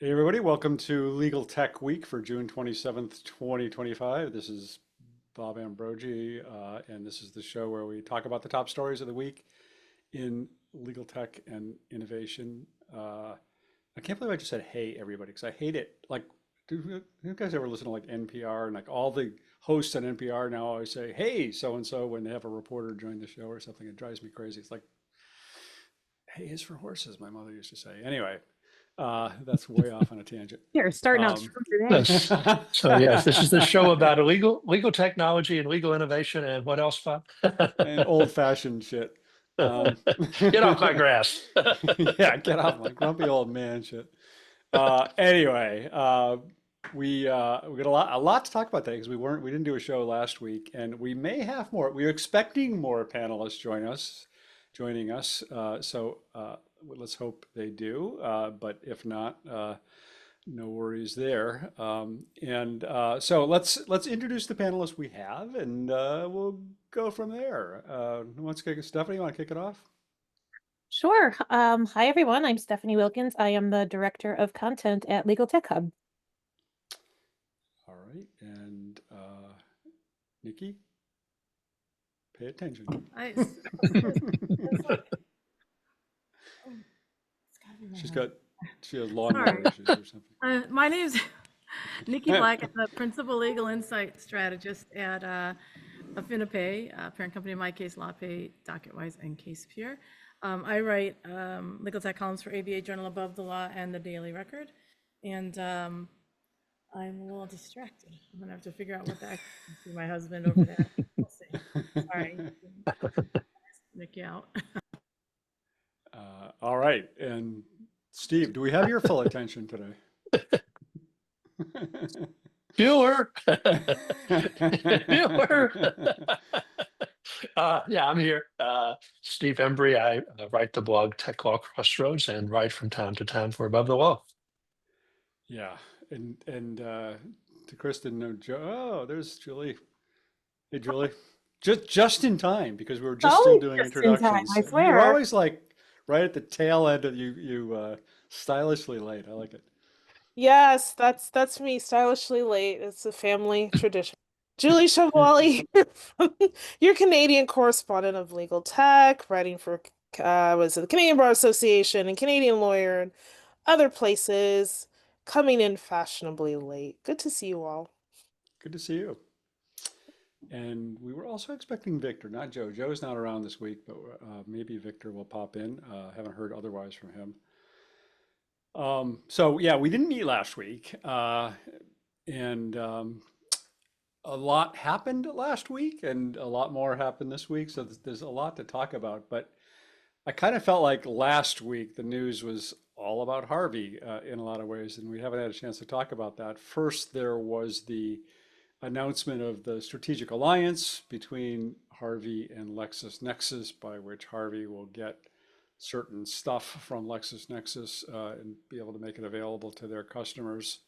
Hey everybody, welcome to Legal Tech Week for June 27th, 2025. This is Bob Ambrogi, and this is the show where we talk about the top stories of the week in legal tech and innovation. I can't believe I just said hey everybody, because I hate it. Like, do you guys ever listen to like NPR and like all the hosts on NPR now always say hey so and so when they have a reporter join the show or something? It drives me crazy. It's like hay is for horses, my mother used to say. Anyway, that's way off on a tangent. Here, starting out Um, strong today. Yes. So yes, this is the show about legal technology and legal innovation and what else, Bob? and old-fashioned shit. Um, Get off my grass. yeah, get off my grumpy old man shit. Anyway, we got a lot to talk about today because we didn't do a show last week, and we may have more. We're expecting more panelists joining us. So let's hope they do. But if not, no worries there. So let's introduce the panelists we have, and we'll go from there. Who wants to Stephanie, you want to kick it off? Sure. Hi, everyone. I'm Stephanie Wilkins. I am the Director of Content at Legal Tech Hub. All right, and Niki, pay attention. She has lawnmower issues or something. My name is Niki Black. I'm the Principal Legal Insight Strategist at Affinipay, parent company in my case, LawPay, DocketWise, and CasePure. I write legal tech columns for ABA Journal Above the Law and the Daily Record, and I'm a little distracted. I'm gonna have to figure out what that see my husband over there. We'll see. Sorry, Niki out. All right, and Steve, do we have your full attention today? Viewer. Viewer. Yeah, I'm here. Steve Embry. I write the blog Tech Law Crossroads and write from time to time for Above the Law. Yeah, and to Kristen, no, oh, there's Julie. Hey, Julie, just in time because we were just still doing just in time, introductions. I swear. You're always like right at the tail end of you stylishly late. I like it. Yes, that's me, stylishly late. It's a family tradition. Julie Shavali, your Canadian correspondent of legal tech, writing for was it the Canadian Bar Association and Canadian Lawyer and other places, coming in fashionably late. Good to see you all. Good to see you. And we were also expecting Victor, not Joe. Joe's not around this week, but maybe Victor will pop in. Haven't heard otherwise from him. So yeah, we didn't meet last week, and a lot happened last week, and a lot more happened this week. So there's a lot to talk about. But I kind of felt like last week the news was all about Harvey in a lot of ways, and we haven't had a chance to talk about that. First, there was the announcement of the strategic alliance between Harvey and LexisNexis, by which Harvey will get certain stuff from LexisNexis and be able to make it available to their customers,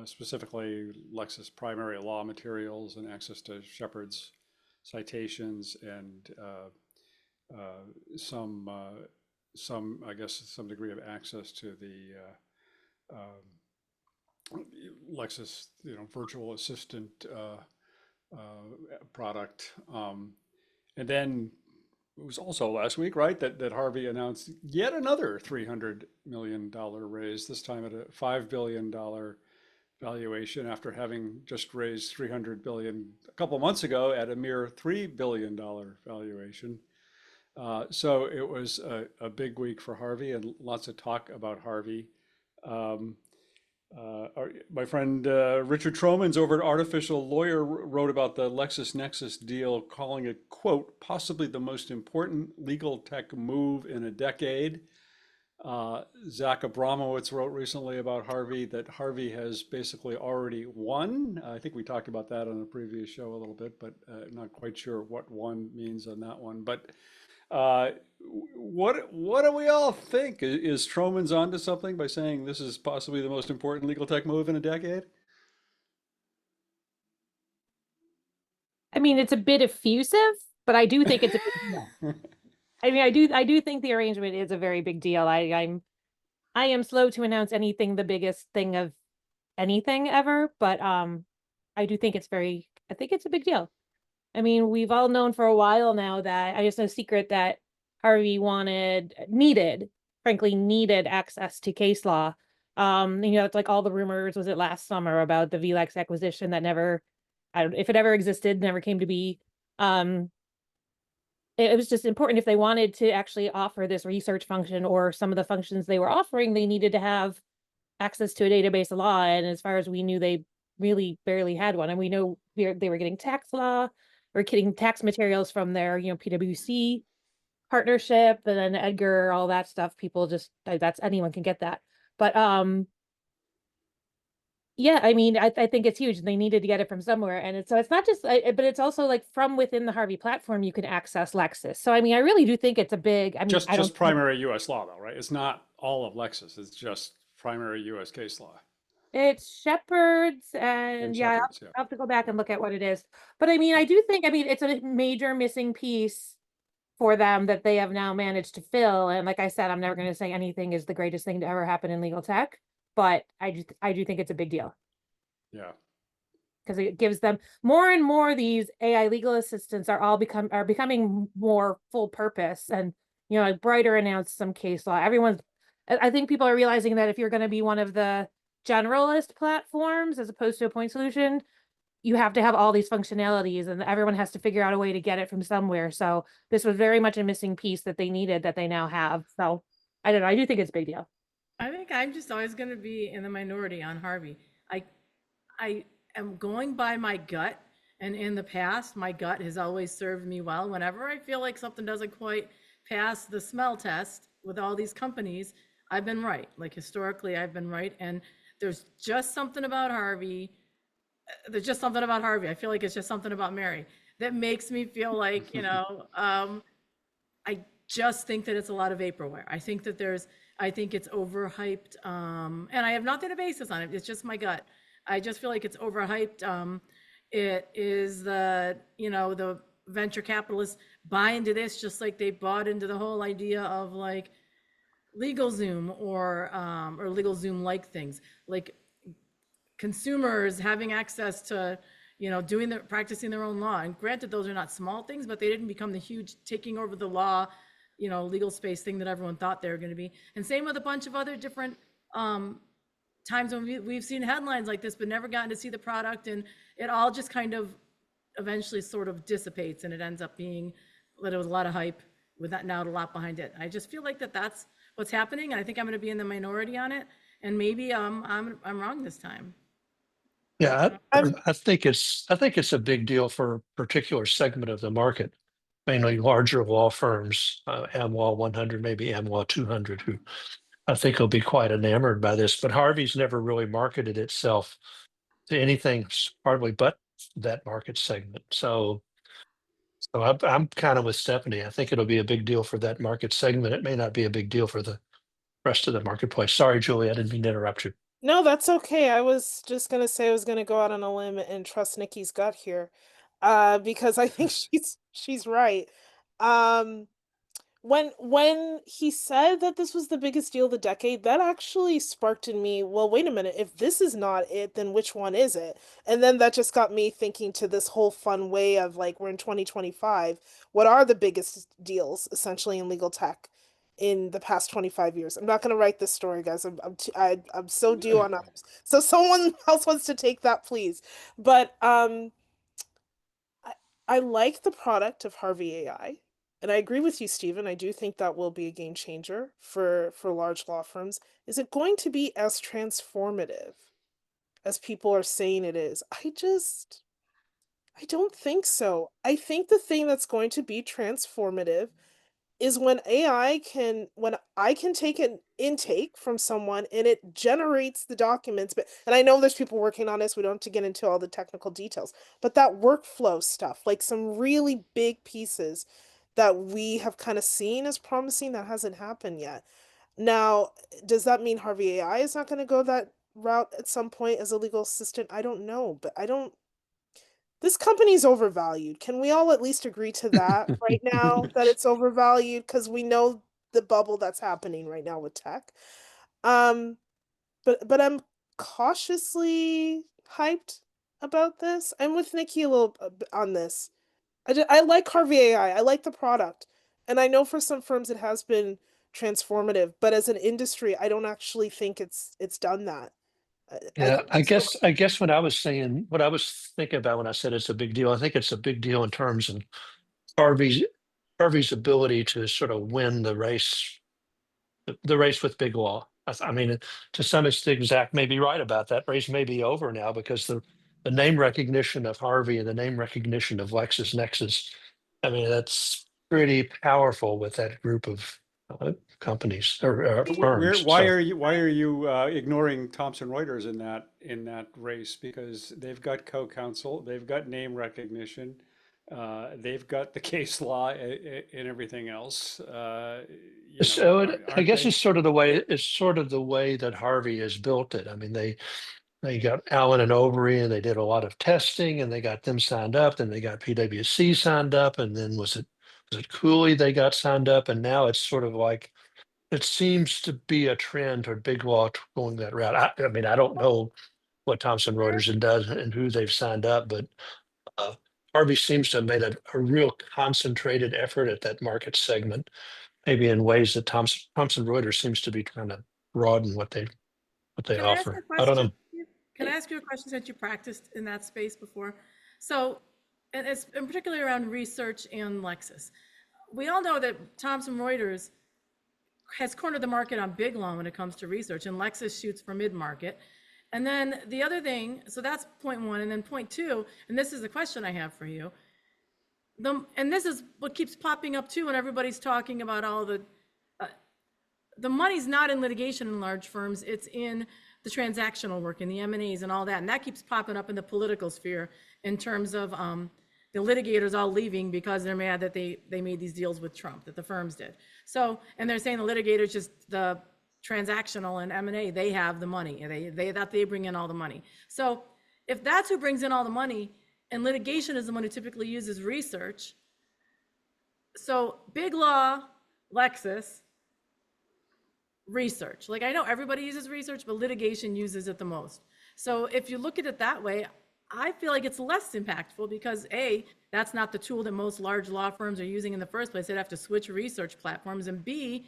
specifically Lexis primary law materials and access to Shepard's citations and some, I guess, some degree of access to the Lexis, virtual assistant product. And then it was also last week, right, that Harvey announced yet another $300 million raise, this time at a $5 billion valuation after having just raised $300 billion a couple months ago at a mere $3 billion valuation. So it was a big week for Harvey and lots of talk about Harvey. My friend Richard Tromans over at Artificial Lawyer wrote about the LexisNexis deal, calling it, quote, possibly the most important legal tech move in a decade. Zach Abramowitz wrote recently about Harvey that Harvey has basically already won. I think we talked about that on a previous show a little bit, but not quite sure what won means on that one. But what do we all think? Is Tromans onto something by saying this is possibly the most important legal tech move in a decade? I mean, it's a bit effusive, but I do think it's a big deal. I mean, I do think the arrangement is a very big deal. I'm I am slow to announce anything the biggest thing of anything ever, but I do think I think it's a big deal. I mean, we've all known for a while now that it's no secret that Harvey frankly, needed access to case law. It's like all the rumors, was it last summer about the VLEX acquisition that never, I don't, if it ever existed, never came to be. It was just important if they wanted to actually offer this research function or some of the functions they were offering, they needed to have access to a database of law. And as far as we knew, they really barely had one. And we know they were getting tax law or getting tax materials from their, PwC partnership and then Edgar, all that stuff. People just, that's anyone can get that. But yeah, I mean, I think it's huge. They needed to get it from somewhere. And it's not just, but it's also like from within the Harvey platform, you can access Lexis. So, I mean, I really do think it's a big, I mean, I don't Just primary US law though, right? It's not all of Lexis. It's just primary US case law. It's Shepherds and And yeah, Shepherds, yeah. I'll have to go back and look at what it is. But I mean, I do think, I mean, it's a major missing piece for them that they have now managed to fill. And like I said, I'm never going to say anything is the greatest thing to ever happen in legal tech, but I do think it's a big deal Yeah. because it gives them more and more. These AI legal assistants are becoming more full purpose. And like Brighter announced some case law. I think people are realizing that if you're going to be one of the generalist platforms as opposed to a point solution, you have to have all these functionalities and everyone has to figure out a way to get it from somewhere. So this was very much a missing piece that they needed that they now have. So I don't know. I do think it's a big deal. I think I'm just always going to be in the minority on Harvey. I am going by my gut, and in the past, my gut has always served me well. Whenever I feel like something doesn't quite pass the smell test with all these companies, I've been right. Like historically, I've been right, and there's just something about Harvey. There's just something about Harvey. I feel like it's just something about Mary that makes me feel like, I just think that it's a lot of vaporware. I think it's overhyped. And I have nothing to base this on. It's just my gut. I just feel like it's overhyped. It is the venture capitalists buy into this just like they bought into the whole idea of like LegalZoom or LegalZoom-like things. Like consumers having access to, practicing their own law. And granted, those are not small things, but they didn't become the huge taking over the law, legal space thing that everyone thought they were going to be. And same with a bunch of other different times when we've seen headlines like this, but never gotten to see the product. And it all just kind of eventually sort of dissipates and it ends up being that it was a lot of hype with that now a lot behind it. I just feel like that's what's happening. And I think I'm going to be in the minority on it. And maybe I'm wrong this time. Yeah, I think it's a big deal for a particular segment of the market, mainly larger law firms, AmLaw 100, maybe AmLaw 200, who I think will be quite enamored by this. But Harvey's never really marketed itself to anything hardly but that market segment. So I'm kind of with Stephanie. I think it'll be a big deal for that market segment. It may not be a big deal for the rest of the marketplace. Sorry, Julie, I didn't mean to interrupt you. No, that's okay. I was just gonna say I was gonna go out on a limb and trust Niki's gut here, because I think she's right. Um, when he said that this was the biggest deal of the decade, that actually sparked in me, well, wait a minute, if this is not it, then which one is it? And then that just got me thinking to this whole fun way of like, we're in 2025. What are the biggest deals essentially in legal tech in the past 25 years? I'm not going to write this story, guys. I'm so due on others. So someone else wants to take that, please. But I like the product of Harvey AI. And I agree with you, Stephen. I do think that will be a game changer for large law firms. Is it going to be as transformative as people are saying it is? I don't think so. I think the thing that's going to be transformative is when I can take an intake from someone and it generates the documents. And I know there's people working on this, we don't have to get into all the technical details, but that workflow stuff, like some really big pieces that we have kind of seen as promising, that hasn't happened yet. Now, does that mean Harvey AI is not going to go that route at some point as a legal assistant? I don't know, but this company's overvalued. Can we all at least agree to that right now, that it's overvalued? Because we know the bubble that's happening right now with tech. But I'm cautiously hyped about this. I'm with Niki a little on this. I like Harvey AI. I like the product. And I know for some firms it has been transformative, but as an industry, I don't actually think it's done that. I Yeah, think I guess what I was thinking about when I said it's a big deal, I think it's a big deal in terms of Harvey's Harvey's ability to sort of win the race with big law. I mean, to some extent, Zach may be right about that. Race may be over now because the name recognition of Harvey and the name recognition of LexisNexis. I mean, that's pretty powerful with that group of companies or firms. So Why are you ignoring Thomson Reuters in that race? Because they've got co-counsel, they've got name recognition, they've got the case law and everything else. I Aren't guess they? it's sort of the way that Harvey has built it. I mean, they got Allen and Overy, and they did a lot of testing, and they got them signed up. Then they got PwC signed up, and then was it Cooley they got signed up, and now it's sort of like it seems to be a trend toward big law going that route. I mean, I don't know what Thomson Reuters does and who they've signed up, but uh, Harvey seems to have made a real concentrated effort at that market segment, maybe in ways that Thomson Reuters seems to be trying to broaden what they Can I ask offer. a I don't question? know. Can I ask you a question since you practiced in that space before? So, and it's in particular around research and Lexis. We all know that Thomson Reuters has cornered the market on big law when it comes to research, and Lexis shoots for mid-market. And then the other thing, so that's point one, and then point two, and this is the question I have for you. And this is what keeps popping up too when everybody's talking about all the money's not in litigation in large firms, it's in the transactional work and the M&As and all that. And that keeps popping up in the political sphere in terms of the litigators all leaving because they're mad that they made these deals with Trump, that the firms did. So, and they're saying the litigators just the transactional and M&A, they have the money. They bring in all the money. So if that's who brings in all the money and litigation is the one who typically uses research, so big law, Lexis, research. Like I know everybody uses research, but litigation uses it the most. So if you look at it that way, I feel like it's less impactful because A, that's not the tool that most large law firms are using in the first place. They'd have to switch research platforms. And B,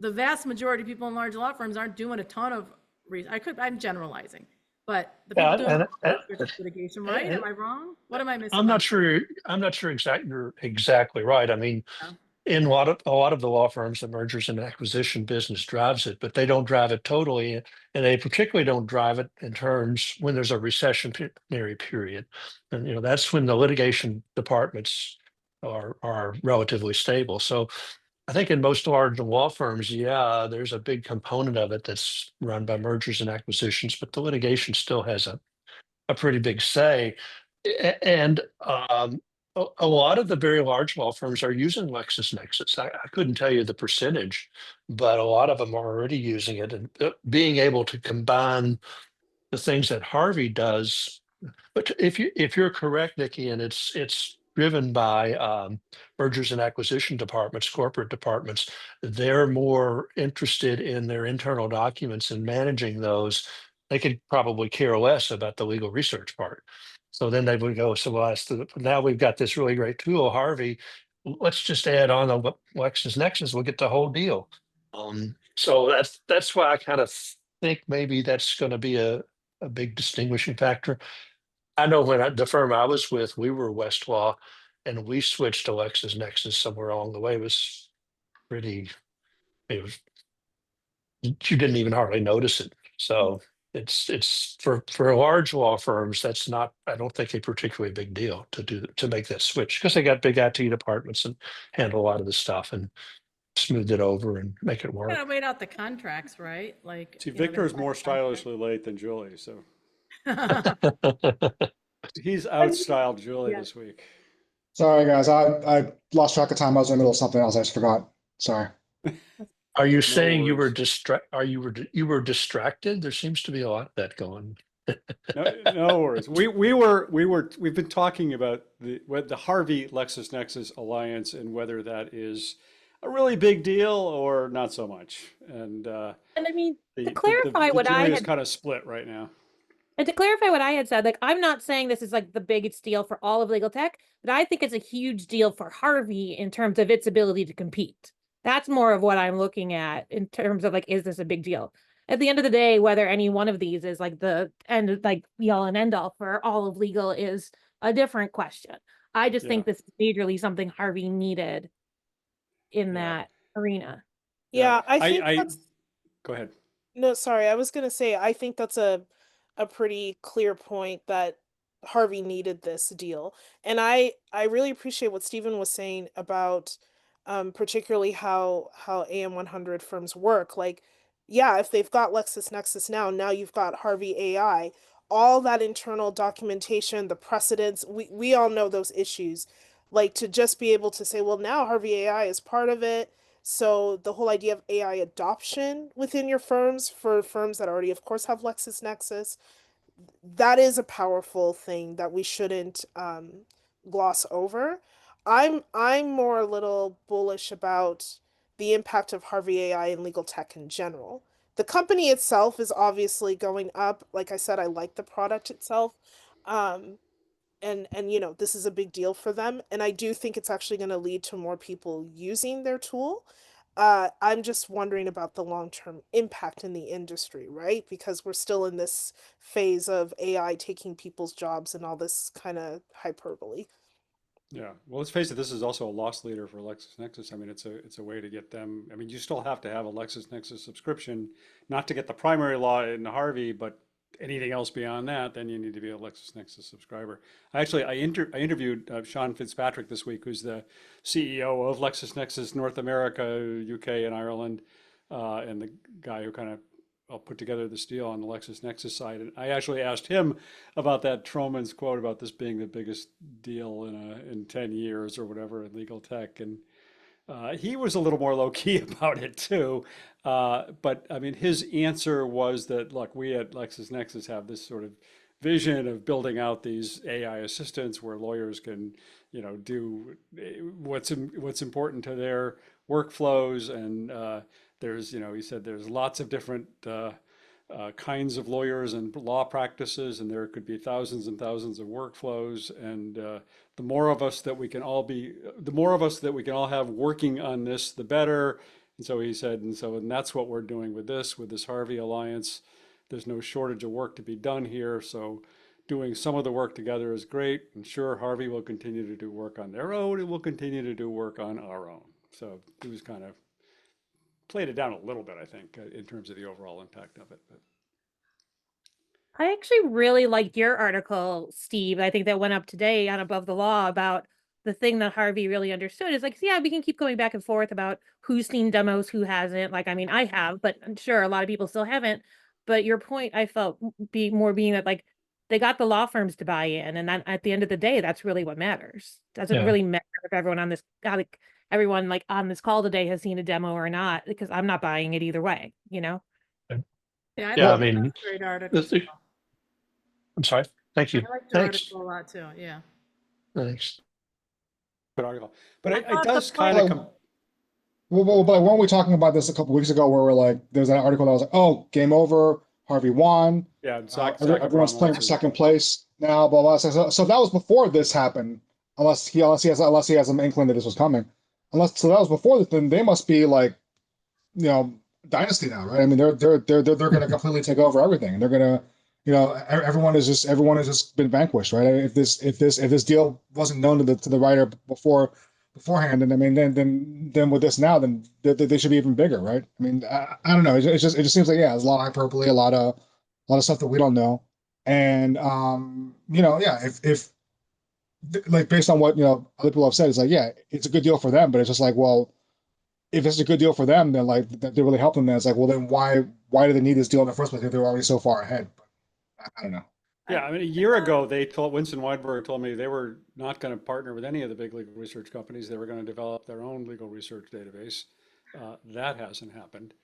the vast majority of people in large law firms aren't doing a ton of research. I'm generalizing, but the people doing research litigation, right? And Am I wrong? What am I missing I'm on not that? sure. I'm not sure you're exactly right. I mean, in a lot of the law firms, the mergers and acquisition business drives it, but they don't drive it totally, and they particularly don't drive it in terms when there's a recessionary period, and that's when the litigation departments are relatively stable. So I think in most large law firms, yeah, there's a big component of it that's run by mergers and acquisitions, but the litigation still has a pretty big say. And a lot of the very large law firms are using LexisNexis. I couldn't tell you the percentage, but a lot of them are already using it and being able to combine the things that Harvey does. But if you're correct, Nikki, and it's driven by mergers and acquisition departments, corporate departments, they're more interested in their internal documents and managing those. They could probably care less about the legal research part. So then they would go, so now we've got this really great tool, Harvey. Let's just add on the LexisNexis. We'll get the whole deal. So that's why I kind of think maybe that's going to be a big distinguishing factor. I know the firm I was with, we were Westlaw, and we switched to LexisNexis somewhere along the way. Pretty, it was, you didn't even hardly notice it. So it's for large law firms, that's not, I don't think a particularly big deal to make that switch because they got big IT departments and handle a lot of the stuff and smooth it over and make it work. Gotta wait out the contracts, right? Like, See, they Victor is sign more contracts. stylishly late than Julie, so I he's outstyled Julie Yeah. this week. Sorry, guys. I lost track of time. I was in the middle of something else. I just forgot. Sorry. Are you No saying you were worries. you were distracted? There seems to be a lot of that going. No worries. We've been talking about the Harvey LexisNexis alliance and whether that is a really big deal or not so much. And And I mean, to the clarify the what I jury is had kind of split right now. And to clarify what I had said, like, I'm not saying this is like the biggest deal for all of legal tech, but I think it's a huge deal for Harvey in terms of its ability to compete. That's more of what I'm looking at in terms of like, is this a big deal? At the end of the day, whether any one of these is like the end, like be all and end all for all of legal is a different question. I just Yeah, think this is majorly something Harvey needed in yeah, that arena. yeah. Yeah, I think I that's go ahead. no, sorry. I was gonna say I think that's a pretty clear point that Harvey needed this deal. And I really appreciate what Stephen was saying about particularly how AM100 firms work. Like, yeah, if they've got LexisNexis now you've got Harvey AI, all that internal documentation, the precedents, we all know those issues. Like to just be able to say, well, now Harvey AI is part of it, so the whole idea of AI adoption within your firms for firms that already, of course, have LexisNexis, that is a powerful thing that we shouldn't gloss over. I'm more a little bullish about the impact of Harvey AI in legal tech in general. The company itself is obviously going up. Like I said, I like the product itself. Um, and this is a big deal for them, and I do think it's actually going to lead to more people using their tool. I'm just wondering about the long-term impact in the industry, right? Because we're still in this phase of AI taking people's jobs and all this kind of hyperbole. Yeah. Well, let's face it, this is also a loss leader for LexisNexis. I mean, it's a way to get them. I mean, you still have to have a LexisNexis subscription, not to get the primary law in Harvey, but anything else beyond that, then you need to be a LexisNexis subscriber. I interviewed Sean Fitzpatrick this week, who's the CEO of LexisNexis North America, UK, and Ireland, and the guy who kind of put together this deal on the LexisNexis side. And I actually asked him about that Troman's quote about this being the biggest deal in 10 years or whatever in legal tech. And he was a little more low key about it too. But I mean, his answer was that, look, we at LexisNexis have this sort of vision of building out these AI assistants where lawyers can, do what's important to their workflows. And he said there's lots of different kinds of lawyers and law practices, and there could be thousands and thousands of workflows. And the more of us that we can all have working on this, the better. And so he said, and that's what we're doing with this Harvey Alliance. There's no shortage of work to be done here. So doing some of the work together is great. And sure, Harvey will continue to do work on their own, and we'll continue to do work on our own. So he was kind of played it down a little bit, I think, in terms of the overall impact of it. But I actually really liked your article, Steve. I think that went up today on Above the Law about the thing that Harvey really understood is like, yeah, we can keep going back and forth about who's seen demos, who hasn't. Like, I mean, I have, but I'm sure a lot of people still haven't. But your point, I felt being that like they got the law firms to buy in, and then at the end of the day, that's really what matters. Doesn't Yeah. really matter if everyone on this everyone like on this call today has seen a demo or not, because I'm not buying it either way, Yeah, Yeah, I thought mean, that's a great article. I'm sorry. Thank I you. liked your Thanks. article a lot too. Yeah. Thanks. good article. But I it thought does the kind of point- come. But weren't we talking about this a couple weeks ago where we're like, there's that article that was like, oh, game over, Harvey won. Yeah, Everyone's playing for second place now, blah blah. So that was before this happened, unless he has some inkling that this was coming. So that was before this, then they must be like, dynasty now, right? I mean, they're going to completely take over everything. They're going to, everyone has just been vanquished, right? If this deal wasn't known to the writer beforehand, and I mean, then with this now, then they should be even bigger, right? I mean, I don't know. It just seems like, yeah, there's a lot of hyperbole, a lot of stuff that we don't know, and yeah, if like based on what other people have said, it's like, yeah, it's a good deal for them, but it's just like, well, if it's a good deal for them, then like they really help them. Then it's like, well, then why do they need this deal in the first place if they were already so far ahead? But I don't know. Yeah, I mean, a year ago, Winston Weinberg told me they were not going to partner with any of the big legal research companies. They were going to develop their own legal research database. That hasn't happened.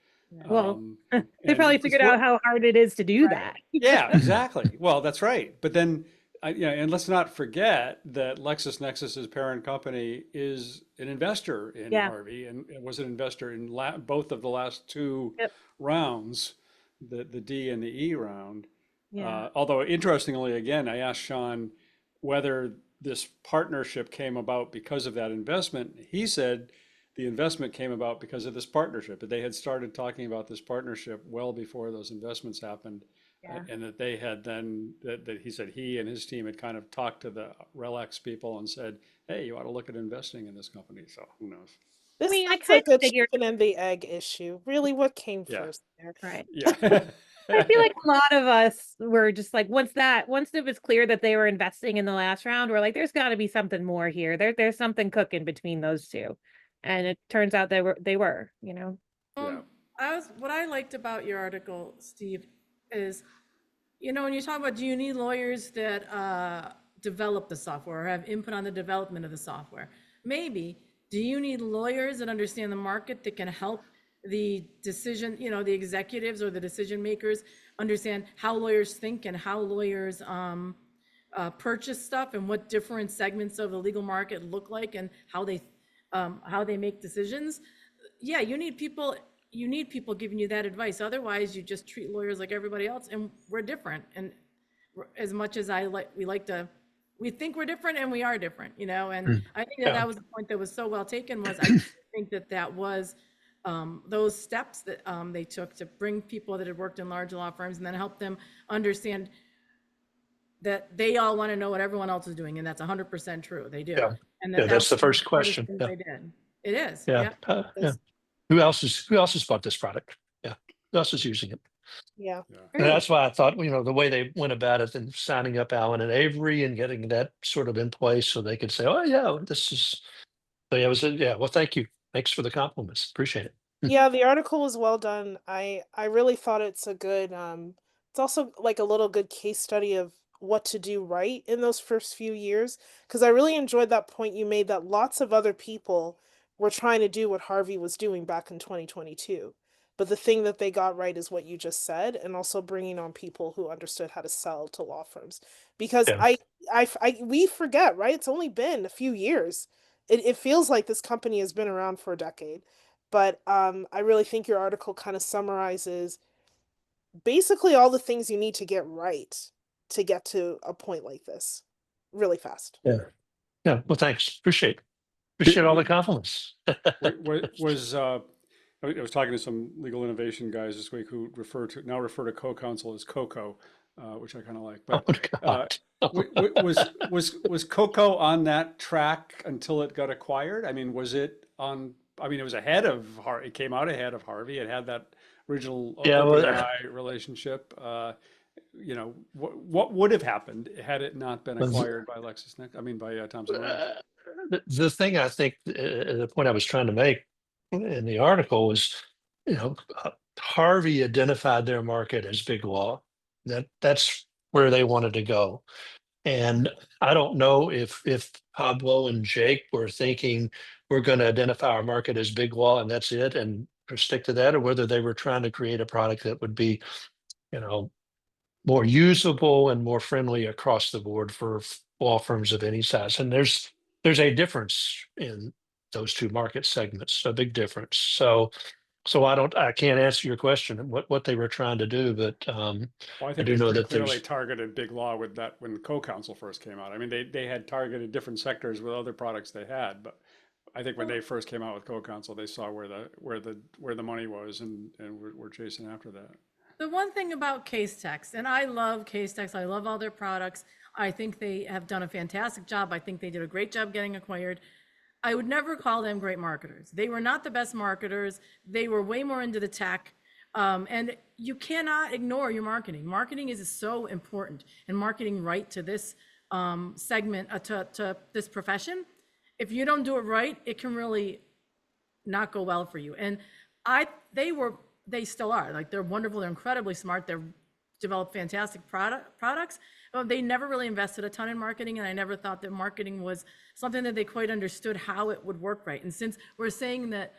Well, they and probably it's figured out how hard it is to do Right. that. Yeah, exactly. Well, that's right. But then yeah, and let's not forget that LexisNexis's parent company is an investor in Yeah. Harvey and was an investor in both of the last two Yep. rounds, the D and the E round. Yeah. Although interestingly, again, I asked Sean whether this partnership came about because of that investment. He said the investment came about because of this partnership. That they had started talking about this partnership well before those investments happened. Yeah. And that they had then, that he said he and his team had kind of talked to the RELX people and said, hey, you ought to look at investing in this company. So who knows? This mean, I sounds like kind a of figured, chicken and the egg issue. Really, what came Yeah. first there? right. Yeah. I feel like a lot of us were just like, once it was clear that they were investing in the last round, we're like, there's got to be something more here. There's something cooking between those two, and it turns out they were, you know. Yeah. What I liked about your article, Steve, is, you know, when you talk about, do you need lawyers that develop the software or have input on the development of the software? Maybe. Do you need lawyers that understand the market that can help the decision, you know, the executives or the decision makers understand how lawyers think and how lawyers purchase stuff and what different segments of the legal market look like and how they make decisions? Yeah, you need people giving you that advice. Otherwise, you just treat lawyers like everybody else, and we're different. And as much as we think we're different, and we are different, you know. And I think that Yeah. was the point that was so well taken. Was I think that was those steps that they took to bring people that had worked in large law firms and then help them understand that they all want to know what everyone else is doing, and that's 100% true. They do. Yeah. And Yeah, that's the was first hardest question. thing Yeah. they did. It is. Yeah. Yeah. Who else has bought this product? Yeah. Who else is using it? Yeah. And that's why I thought, you know, the way they went about it and signing up Alan and Avery and getting that sort of in place so they could say, oh yeah, this is, so yeah, well, thank you. Thanks for the compliments. Appreciate it. Yeah, the article was well done. I really thought it's a good it's also like a little good case study of what to do right in those first few years, because I really enjoyed that point you made that lots of other people were trying to do what Harvey was doing back in 2022. But the thing that they got right is what you just said, and also bringing on people who understood how to sell to law firms. Because Yeah. we forget, right? It's only been a few years. It feels like this company has been around for a decade. But I really think your article kind of summarizes basically all the things you need to get right to get to a point like this really fast. Yeah. Yeah. Well, thanks. Appreciate all the compliments. I was talking to some legal innovation guys this week who refer to co-counsel as COCO, which I kind of like. But God. was COCO on that track until it got acquired? I mean, was it on? I mean, it was ahead of it came out ahead of Harvey. It had that original OpenAI relationship. You know, what would have happened had it not been acquired by LexisNexis? I mean, by Thomson Reuters. The thing I think, the point I was trying to make in the article was, you know, Harvey identified their market as big law. That's where they wanted to go. And I don't know if Pablo and Jake were thinking we're going to identify our market as big law and that's it and stick to that, or whether they were trying to create a product that would be, you know, more usable and more friendly across the board for law firms of any size. And there's a difference in those two market segments, a big difference. So I can't answer your question what they were trying to do, but Well, I I think do they know pretty that clearly there's targeted big law with that when co-counsel first came out. I mean, they had targeted different sectors with other products they had, but I think when they first came out with co-counsel, they saw where the money was and were chasing after that. The one thing about Casetext, and I love Casetext, I love all their products. I think they have done a fantastic job. I think they did a great job getting acquired. I would never call them great marketers. They were not the best marketers. They were way more into the tech. And you cannot ignore your marketing. Marketing is so important, and marketing right to this segment, to this profession. If you don't do it right, it can really not go well for you. And they still are, like, they're wonderful, they're incredibly smart, they've developed fantastic products, but they never really invested a ton in marketing, and I never thought that marketing was something that they quite understood how it would work right. And since we're saying that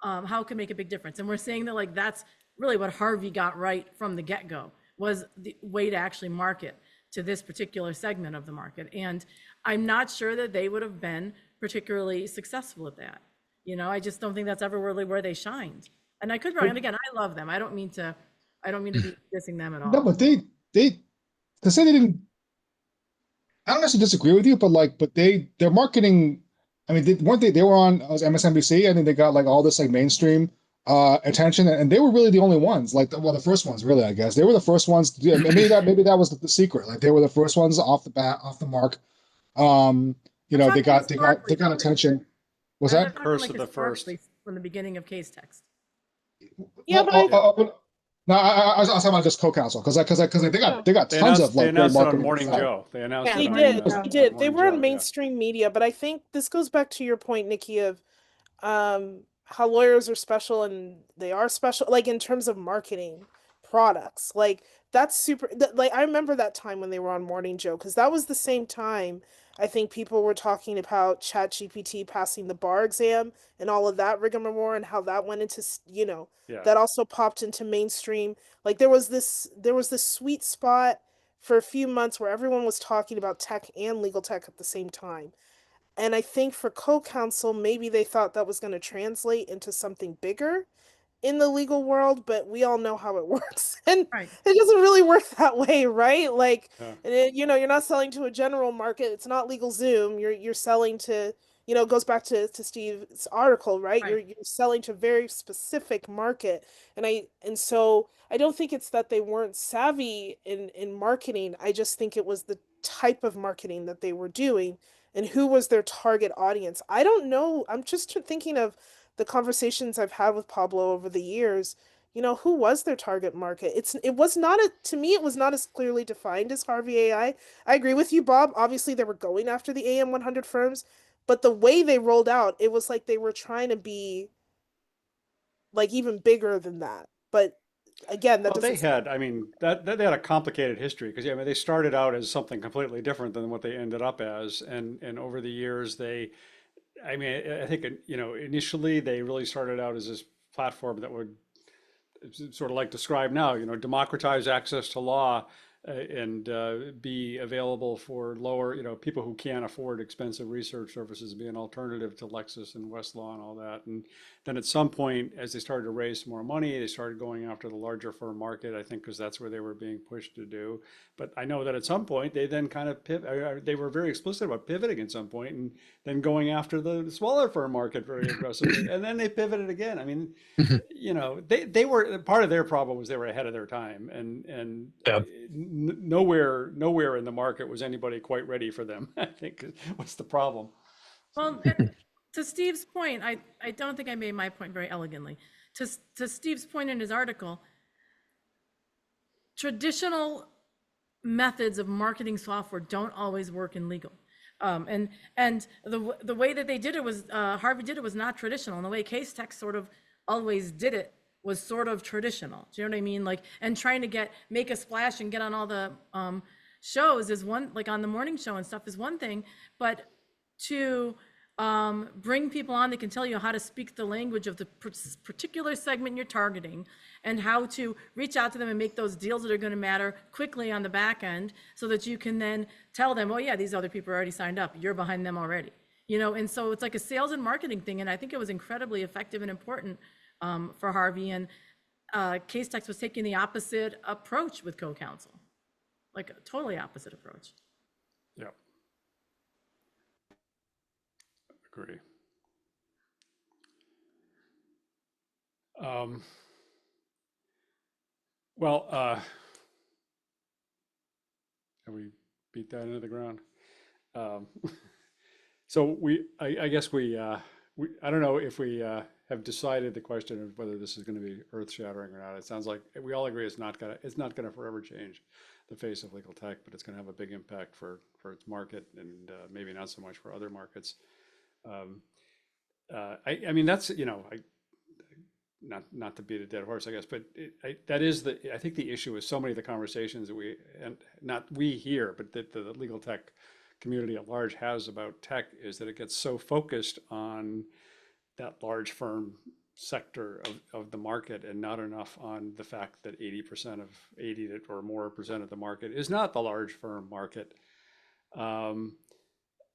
how it can make a big difference, and we're saying that, like, that's really what Harvey got right from the get-go, was the way to actually market. to this particular segment of the market. And I'm not sure that they would have been particularly successful at that. You know, I just don't think that's ever really where they shined. And I could be wrong. And again, I love them. I don't mean to be dissing them at all. No, but they to say they didn't. I don't necessarily disagree with you, but their marketing. I mean, weren't they? They were on MSNBC. I think they got like all this like mainstream attention, and they were really the only ones. Like, well, the first ones, really, I guess they were the first ones. To do, maybe that was the secret. Like, they were the first ones off the mark. You know, they got attention. Was that? Curse of the first. From the beginning of case text. Yeah, but no, I was talking about just co-counsel because they got tons of like they announced it on marketing Morning stuff. Joe. They announced They it on, did. on They did. They Morning were Joe, on yeah. mainstream media, but I think this goes back to your point, Nikki, of how lawyers are special, and they are special, like in terms of marketing products. Like that's super. Like I remember that time when they were on Morning Joe, because that was the same time I think people were talking about ChatGPT passing the bar exam and all of that rigmarole, and how that went into Yeah. that also popped into mainstream. Like there was this sweet spot for a few months where everyone was talking about tech and legal tech at the same time. And I think for co-counsel, maybe they thought that was going to translate into something bigger in the legal world, but we all know how it works. And Right. it doesn't really work that way, right? Like, Yeah. you're not selling to a general market. It's not legal Zoom. You're selling to, it goes back to Steve's article, right? Right. You're selling to a very specific market. And so I don't think it's that they weren't savvy in marketing. I just think it was the type of marketing that they were doing and who was their target audience. I don't know. I'm just thinking of the conversations I've had with Pablo over the years. Who was their target market? It was not to me, it was not as clearly defined as Harvey AI. I agree with you, Bob. Obviously, they were going after the AM 100 firms, but the way they rolled out, it was like they were trying to be like even bigger than that. But again, that Well, they doesn't. had, I mean, that they had a complicated history because, yeah, I mean, they started out as something completely different than what they ended up as, and over the years, I mean, I think, initially they really started out as this platform that would sort of like Describe now, democratize access to law and be available for lower, people who can't afford expensive research services, be an alternative to Lexis and Westlaw and all that. And then at some point, as they started to raise more money, they started going after the larger firm market, I think, because that's where they were being pushed to do. But I know that at some point, they then kind of they were very explicit about pivoting at some point and then going after the smaller firm market very aggressively. And then they pivoted again. I mean, they were, part of their problem was they were ahead of their time, and Yeah. nowhere in the market was anybody quite ready for them. I think what's the problem. Well, to Steve's point, I don't think I made my point very elegantly. To Steve's point in his article, traditional methods of marketing software don't always work in legal. And the way that they did it was, Harvey did it was not traditional. And the way case text sort of always did it was sort of traditional. Do you know what I mean? Like, and trying to make a splash and get on all the shows is one, like on the morning show and stuff is one thing, but to bring people on that can tell you how to speak the language of the particular segment you're targeting and how to reach out to them and make those deals that are going to matter quickly on the back end so that you can then tell them, oh yeah, these other people are already signed up. You're behind them already. And so it's like a sales and marketing thing. And I think it was incredibly effective and important for Harvey. And Case Text was taking the opposite approach with co-counsel, like a totally opposite approach. Yeah. Agree. Well, have we beat that into the ground? So I guess I don't know if we have decided the question of whether this is going to be earth-shattering or not. It sounds like we all agree it's not gonna forever change the face of legal tech, but it's going to have a big impact for its market and maybe not so much for other markets. I mean, that's, not to beat a dead horse, I guess, but I think the issue with so many of the conversations that not we here, but that the legal tech community at large has about tech is that it gets so focused on that large firm sector of the market and not enough on the fact that 80 or more percent of the market is not the large firm market,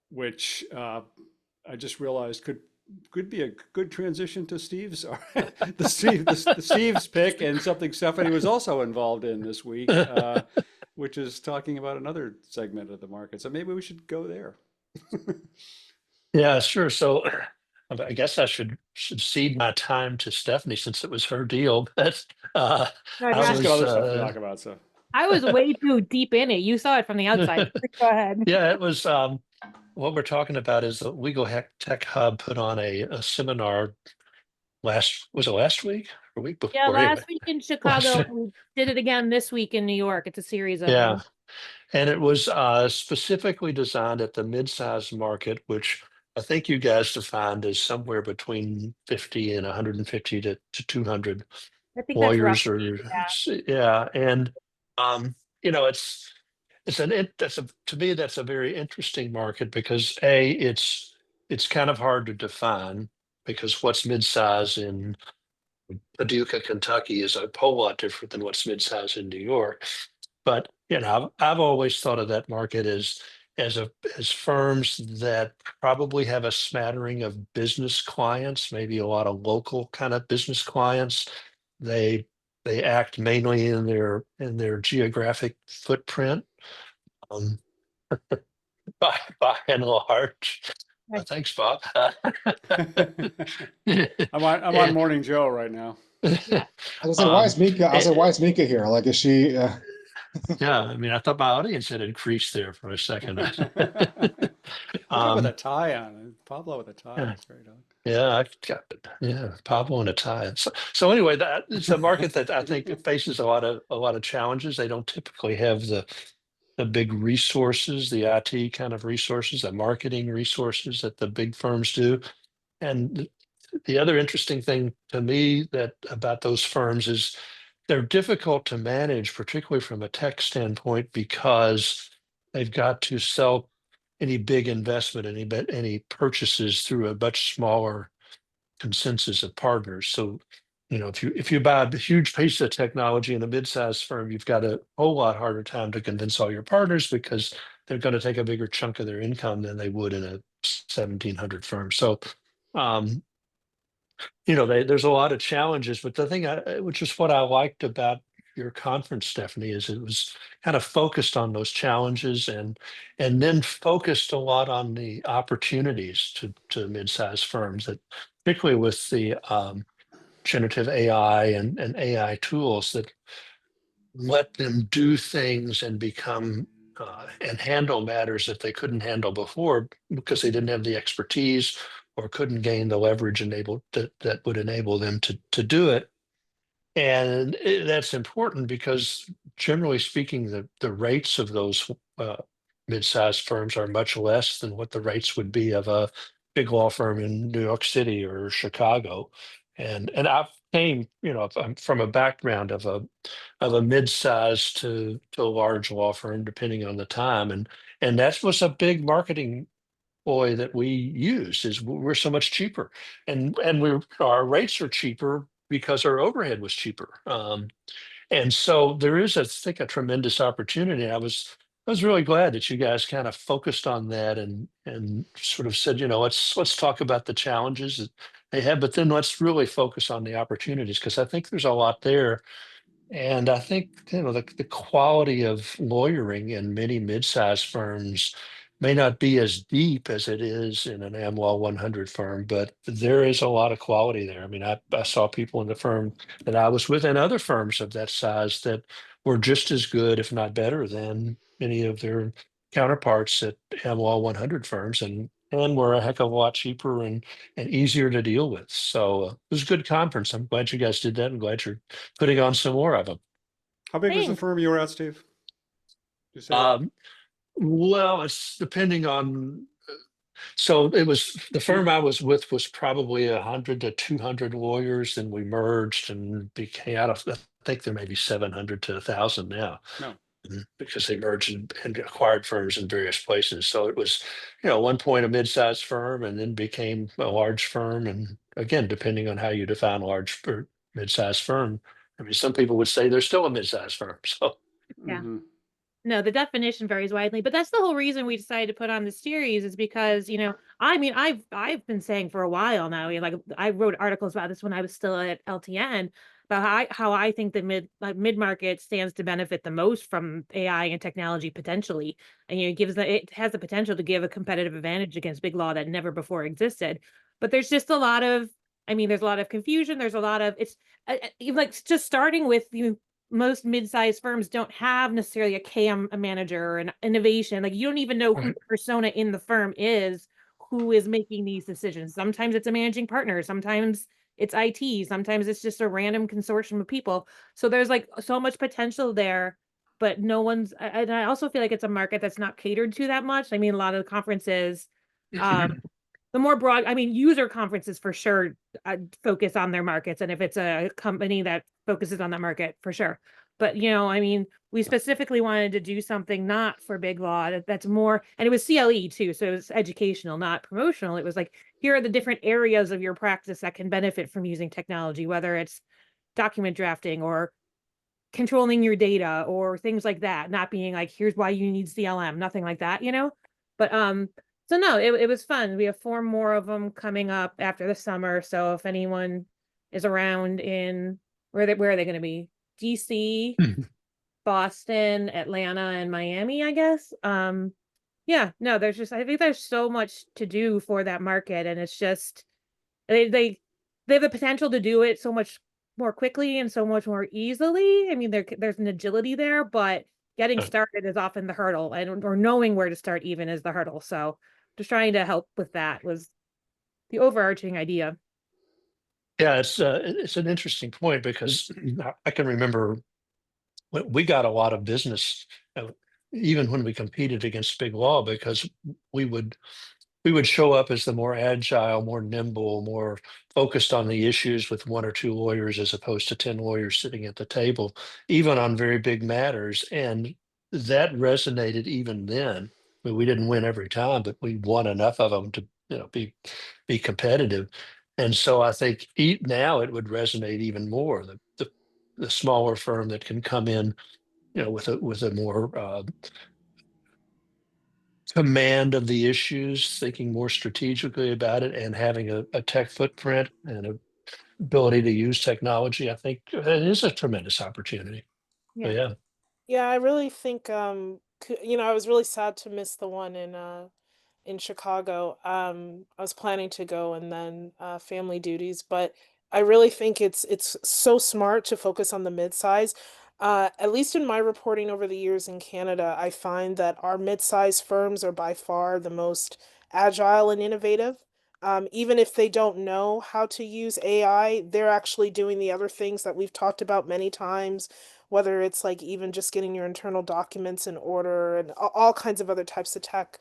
which I just realized could be a good transition to Steve's the Steve's pick, and something Stephanie was also involved in this week, which is talking about another segment of the market. So maybe we should go there. Yeah, sure. So I guess I should cede my time to Stephanie since it was her deal. But No, I She's got was other stuff to talk about. So I was way too deep in it. You saw it from the outside. Go ahead. yeah, it was what we're talking about is the Legal Tech Hub put on a seminar was it last week or week before? Yeah, Anyway, last week in Chicago, and we did it again this week in New York. It's a series of yeah. them. And it was specifically designed at the mid-sized market, which I think you guys defined as somewhere between 50 and 150 to 200 I think that's rough. lawyers, or yeah. And to me that's a very interesting market because it's kind of hard to define, because what's mid-size in Paducah, Kentucky is a whole lot different than what's mid-size in New York. But I've always thought of that market as firms that probably have a smattering of business clients, maybe a lot of local kind of business clients. They act mainly in their geographic footprint, um, by and large. Right. Thanks, Bob. I'm on Morning Joe right now. I was like, why is Mika? I was like, why is Mika here? Like, is she? Yeah, I mean, I thought my audience had increased there for a second. Look at with a tie on. Pablo with a tie. Yeah. That's very odd. Yeah, I've got Pablo and a tie. So anyway, that it's a market that I think faces a lot of challenges. They don't typically have the big resources, the IT kind of resources, the marketing resources that the big firms do. And the other interesting thing to me about those firms is they're difficult to manage, particularly from a tech standpoint, because they've got to sell any big investment, any purchases through a much smaller consensus of partners. So, if you buy a huge piece of technology in a mid-sized firm, you've got a whole lot harder time to convince all your partners because they're going to take a bigger chunk of their income than they would in a 1,700 firm. So, there's a lot of challenges, but the thing which is what I liked about your conference, Stephanie, is it was kind of focused on those challenges and then focused a lot on the opportunities to mid-sized firms, that particularly with the generative AI and AI tools that let them do things and become and handle matters that they couldn't handle before because they didn't have the expertise or couldn't gain the leverage that would enable them to do it. And that's important because, generally speaking, the rates of those mid-sized firms are much less than what the rates would be of a big law firm in New York City or Chicago. And I've came, I'm from a background of a mid-sized to a large law firm, depending on the time, and that was a big marketing ploy that we use. Is we're so much cheaper, and our rates are cheaper because our overhead was cheaper. And so there is, I think, a tremendous opportunity. I was really glad that you guys kind of focused on that and sort of said, let's talk about the challenges that they have, but then let's really focus on the opportunities, because I think there's a lot there. And I think, the quality of lawyering in many mid-sized firms may not be as deep as it is in an Am Law 100 firm, but there is a lot of quality there. I mean, I saw people in the firm that I was with and other firms of that size that were just as good, if not better, than many of their counterparts at Am Law 100 firms, and were a heck of a lot cheaper and easier to deal with. So it was a good conference. I'm glad you guys did that. I'm glad you're putting on some more of them. How big was the Thanks. firm you were at, Steve? You say Well, it's depending on. So it was the firm I was with was probably 100 to 200 lawyers, and we merged and became out of. I think there may be 700 to 1,000 now. no. because they merged and acquired firms in various places. So it was, at one point a mid-sized firm and then became a large firm. And again, depending on how you define large or mid-sized firm, I mean, some people would say they're still a mid-sized firm. So Yeah. Mhm. No, the definition varies widely, but that's the whole reason we decided to put on this series is because, I mean, I've been saying for a while now, like I wrote articles about this when I was still at LTN about how I think the mid market stands to benefit the most from AI and technology potentially, and it has the potential to give a competitive advantage against big law that never before existed. But there's just a lot of, I mean, there's a lot of confusion. There's a lot of like just starting with most mid-sized firms don't have necessarily a KM manager or an innovation. Like you don't even know who Right. the persona in the firm is, who is making these decisions. Sometimes it's a managing partner, sometimes it's IT, sometimes it's just a random consortium of people. So there's like so much potential there, but no one's, and I also feel like it's a market that's not catered to that much. I mean, a lot of the conferences, the more broad, I mean, user conferences for sure focus on their markets. And if it's a company that focuses on that market, for sure. But, I mean, we specifically wanted to do something not for big law that's more, and it was CLE too. So it was educational, not promotional. It was like, here are the different areas of your practice that can benefit from using technology, whether it's document drafting or controlling your data or things like that, not being like, here's why you need CLM, nothing like that, But so no, it was fun. We have 4 more of them coming up after the summer. So if anyone is around in where are they going to be? DC, Boston, Atlanta, and Miami, I guess. Yeah, no, I think there's so much to do for that market, and it's just they have the potential to do it so much more quickly and so much more easily. I mean, there's an agility there, but getting started is often the hurdle, or knowing where to start even is the hurdle. So just trying to help with that was the overarching idea. Yeah, it's an interesting point because I can remember we got a lot of business, even when we competed against big law, because we would we would show up as the more agile, more nimble, more focused on the issues with 1 or 2 lawyers as opposed to 10 lawyers sitting at the table, even on very big matters. And that resonated even then. I mean, we didn't win every time, but we won enough of them to, be competitive. And so I think now it would resonate even more. The smaller firm that can come in, with a more command of the issues, thinking more strategically about it, and having a tech footprint and an ability to use technology, I think it is a tremendous opportunity. So, Yeah. yeah. Yeah, I really think I was really sad to miss the one in Chicago. I was planning to go and then family duties, but I really think it's so smart to focus on the mid-size. At least in my reporting over the years in Canada, I find that our mid-size firms are by far the most agile and innovative. Even if they don't know how to use AI, they're actually doing the other things that we've talked about many times, whether it's like even just getting your internal documents in order and all kinds of other types of tech.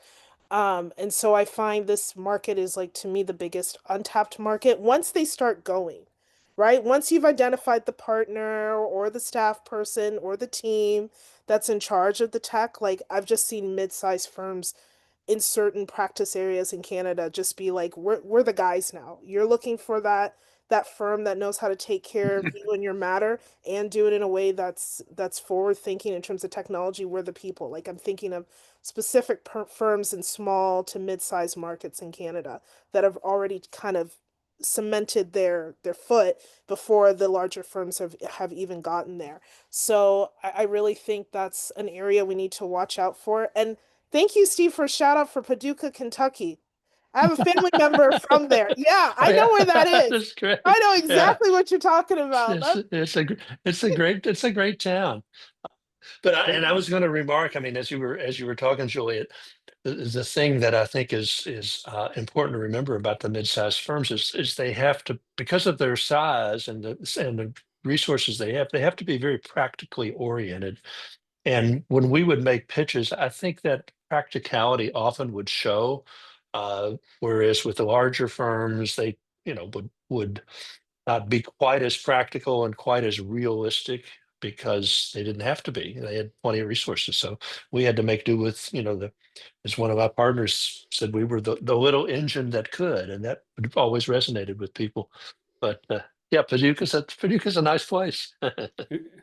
And so I find this market is like to me the biggest untapped market once they start going, right? Once you've identified the partner or the staff person or the team that's in charge of the tech, like I've just seen mid-sized firms in certain practice areas in Canada just be like, we're the guys now. You're looking for that firm that knows how to take care of you and your matter and do it in a way that's forward thinking in terms of technology. We're the people. Like I'm thinking of specific firms in small to mid-sized markets in Canada that have already kind of cemented their foot before the larger firms have even gotten there. So I really think that's an area we need to watch out for. And thank you, Steve, for a shout out for Paducah, Kentucky. I have a family member from there. Yeah, Oh, I know yeah. where that is. That's great. I know Yeah. exactly what you're talking about. It's, it's a great town. But and I was going to remark, I mean, as you were talking, Juliet, the thing that I think is important to remember about the mid-sized firms is they have to, because of their size and the resources they have to be very practically oriented. And when we would make pitches, I think that practicality often would show, whereas with the larger firms, they would not be quite as practical and quite as realistic because they didn't have to be. They had plenty of resources. So we had to make do with, as one of our partners said, we were the little engine that could, and that always resonated with people. But yeah, Paducah's a nice place.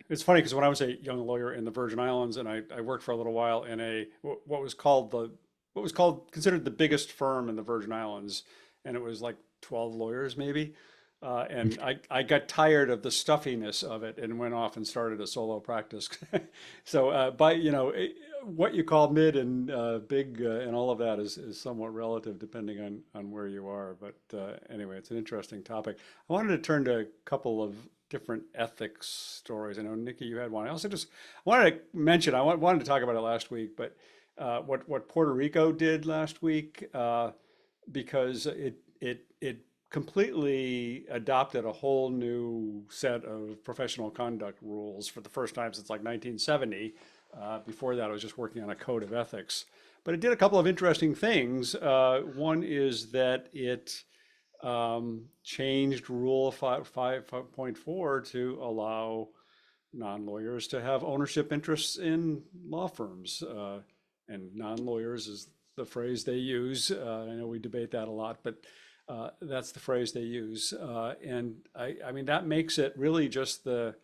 It's funny because when I was a young lawyer in the Virgin Islands, and I worked for a little while in what was considered the biggest firm in the Virgin Islands, and it was like 12 lawyers maybe. And I got tired of the stuffiness of it and went off and started a solo practice. So what you call mid and big and all of that is somewhat relative depending on where you are. But anyway, it's an interesting topic. I wanted to turn to a couple of different ethics stories. I know, Niki, you had one. I also just wanted to mention, wanted to talk about it last week, but what Puerto Rico did last week, because it completely adopted a whole new set of professional conduct rules for the first time since like 1970. Before that, I was just working on a code of ethics. But it did a couple of interesting things. One is that it changed Rule 5.4 to allow non-lawyers to have ownership interests in law firms. And non-lawyers is the phrase they use. I know we debate that a lot, but that's the phrase they use. And I mean, that makes it really just the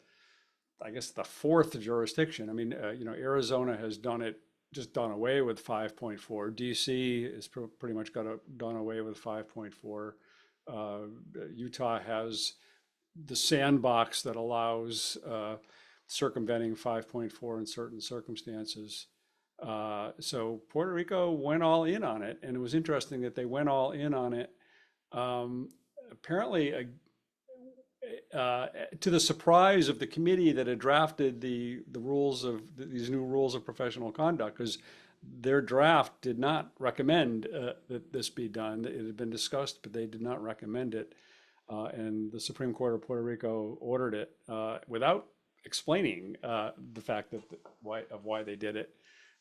fourth jurisdiction. I mean, Arizona has done away with 5.4. DC is pretty much done away with 5.4. Utah has the sandbox that allows circumventing 5.4 in certain circumstances. So Puerto Rico went all in on it, and it was interesting that they went all in on it. Apparently, to the surprise of the committee that had drafted the rules of these new rules of professional conduct, because their draft did not recommend that this be done. It had been discussed, but they did not recommend it. And the Supreme Court of Puerto Rico ordered it without explaining the fact that why they did it.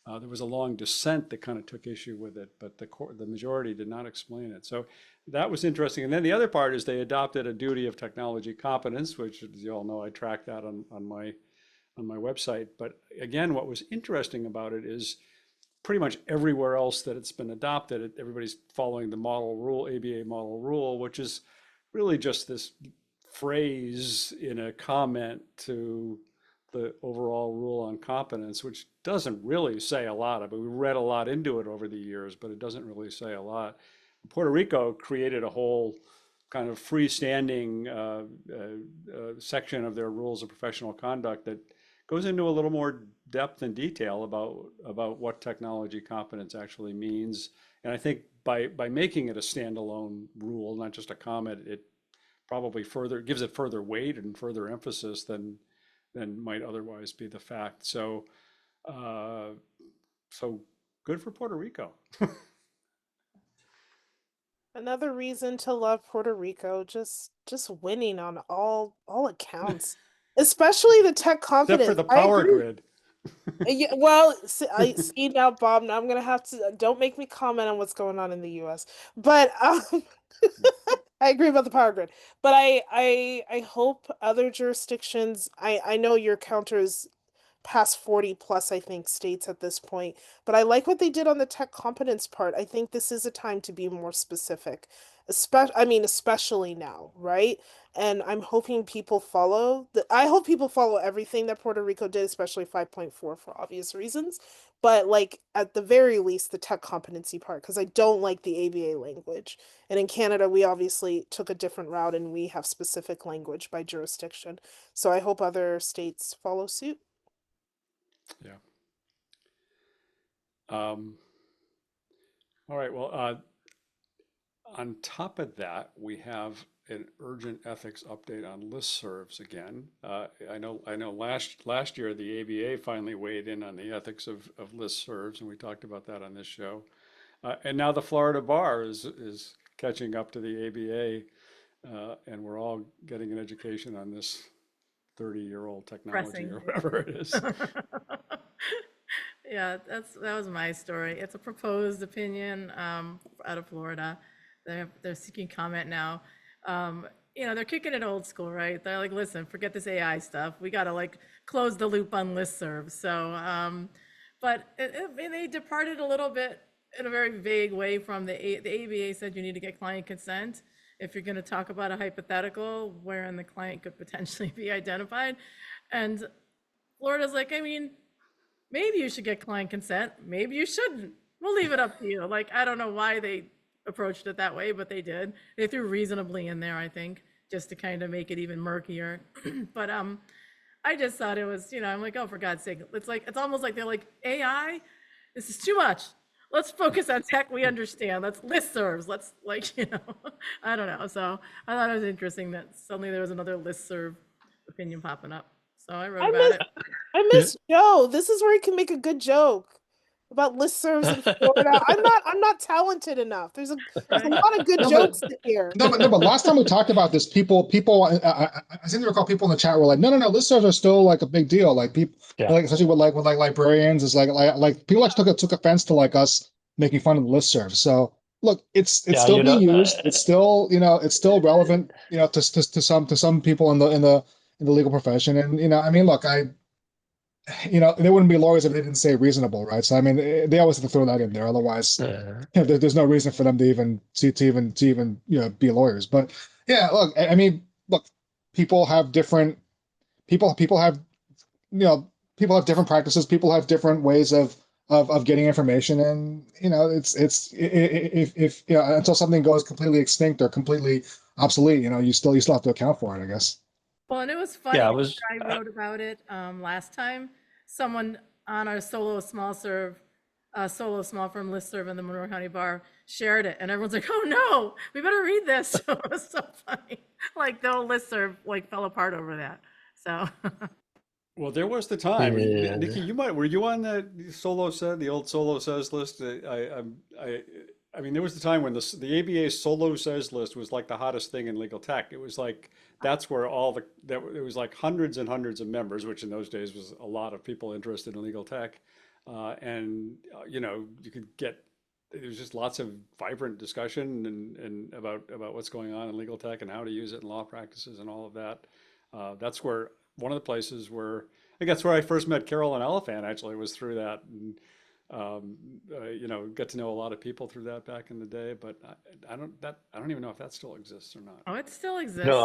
There was a long dissent that kind of took issue with it, but the majority did not explain it. So that was interesting. And then the other part is they adopted a duty of technology competence, which, as you all know, I track that on my website. But again, what was interesting about it is pretty much everywhere else that it's been adopted, everybody's following the model rule, ABA model rule, which is really just this phrase in a comment to the overall rule on competence, which doesn't really say a lot. I mean, we read a lot into it over the years, but it doesn't really say a lot. Puerto Rico created a whole kind of freestanding section of their rules of professional conduct that goes into a little more depth and detail about what technology competence actually means. And I think by making it a standalone rule, not just a comment, it probably gives it further weight and further emphasis than might otherwise be the fact. So, so good for Puerto Rico. Another reason to love Puerto Rico, just winning on all accounts, especially the tech Except competence. for the I power agree. grid. Yeah, well, I see now, Bob. Now I'm gonna have to. Don't make me comment on what's going on in the U.S. But I agree about the power grid. But I hope other jurisdictions. I know your counter is past 40 plus, I think, states at this point. But I like what they did on the tech competence part. I think this is a time to be more specific. Especially now, right? And I'm hoping people I hope people follow everything that Puerto Rico did, especially 5.4 for obvious reasons. But like at the very least, the tech competency part, because I don't like the ABA language. And in Canada, we obviously took a different route and we have specific language by jurisdiction. So I hope other states follow suit. Yeah. All right. Well, on top of that, we have an urgent ethics update on listservs again. I know last year the ABA finally weighed in on the ethics of listservs, and we talked about that on this show. And now the Florida bar is catching up to the ABA, and we're all getting an education on this 30-year-old technology Pressing. or whatever it is. Yeah, that was my story. It's a proposed opinion out of Florida. They're seeking comment now. they're kicking it old school, right? They're like, listen, forget this AI stuff. We got to like close the loop on listservs. So, but they departed a little bit in a very vague way from the ABA said you need to get client consent if you're going to talk about a hypothetical wherein the client could potentially be identified. And Florida's like, I mean, maybe you should get client consent. Maybe you shouldn't. We'll leave it up to you. Like, I don't know why they approached it that way, but they did. They threw reasonably in there, I think, just to kind of make it even murkier. But I just thought it was, I'm like, oh, for God's sake. It's almost like they're like, AI, this is too much. Let's focus on tech we understand. Let's listservs. Let's I don't know. So I thought it was interesting that suddenly there was another listserv opinion popping up. So I wrote about it. I miss Joe. This is where he can make a good joke about listservs in Florida. I'm not talented enough. There's a lot of good jokes here. No, but last time we talked about this, people, I seem to recall people in the chat were like, no, listservs are still like a big deal. Like people, like especially with librarians, is like people actually took offense to like us making fun of the listservs. So look, it's still being used. It's still it's still relevant to some people in the legal profession. And I mean, look, they wouldn't be lawyers if they didn't say reasonable, right? So I mean, they always have to throw that in there. Otherwise, there's no reason for them to even be lawyers. But yeah, look, I mean, look, people have different have different practices. People have different ways of getting information, and it's if until something goes completely extinct or completely obsolete, you still have to account for it, I guess. Well, and it was funny. I wrote about it last time. Someone on our solo small firm listserv in the Monroe County Bar shared it, and everyone's like, "Oh no, we better read this." So it was so funny. Like the whole listserv fell apart over that. So. Well, there was the time. Niki, were you on the old solo says list? I mean, there was the time when the ABA solo says list was like the hottest thing in legal tech. It was like, that's where it was like hundreds and hundreds of members, which in those days was a lot of people interested in legal tech. You could get, there was just lots of vibrant discussion and about what's going on in legal tech and how to use it in law practices and all of that. That's where one of the places where, I think that's where I first met Carolyn Elephant, actually, was through that. And, got to know a lot of people through that back in the day, but I don't even know if that still exists or not. Oh, it still exists. No,